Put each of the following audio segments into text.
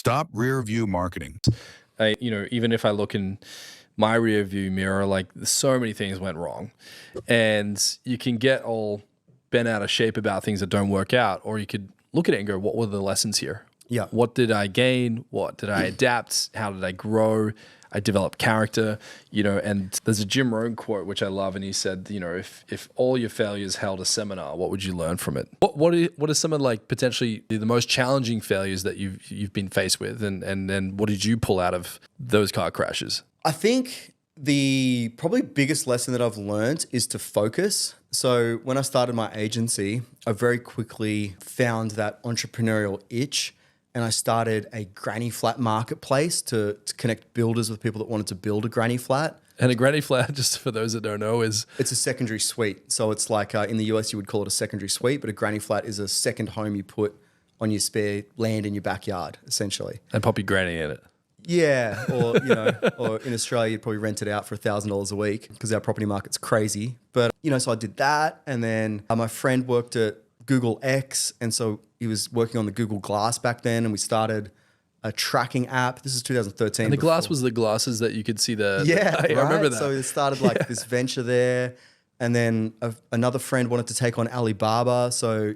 Stop rear view marketing. Even if I look in my rear view mirror, like so many things went wrong, and you can get all bent out of shape about things that don't work out, or you could look at it and go, what were the lessons here? Yeah. What did I gain? What did I adapt? How did I grow? I developed character, and there's a Jim Rohn quote, which I love. And he said, if all your failures held a seminar, what would you learn from it? What are some of like potentially the most challenging failures that you've been faced with? And then what did you pull out of those car crashes? I think the probably biggest lesson that I've learned is to focus. So when I started my agency, I very quickly found that entrepreneurial itch. And I started a granny flat marketplace to connect builders with people that wanted to build a granny flat. And a granny flat, just for those that don't know, it's a secondary suite. So it's like in the US, you would call it a secondary suite, but a granny flat is a second home you put on your spare land in your backyard, essentially. And pop your granny in it. Yeah, or or in Australia, you'd probably rent it out for $1,000 a week because our property market's crazy. But so I did that, and then my friend worked at Google X, and so he was working on the Google Glass back then, and we started a tracking app. This is 2013. And the glass was the glasses that you could see I remember that. So it started like this venture there, and then another friend wanted to take on Alibaba, so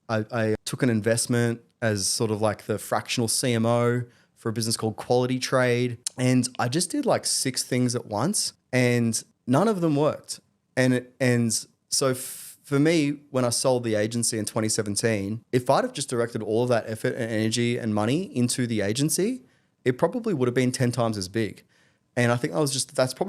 I took an investment as sort of like the fractional CMO for a business called Quality Trade, and I just did like 6 things at once, and none of them worked, so for me, when I sold the agency in 2017, if I'd have just directed all of that effort and energy and money into the agency, it probably would have been 10 times as big. And I think that's probably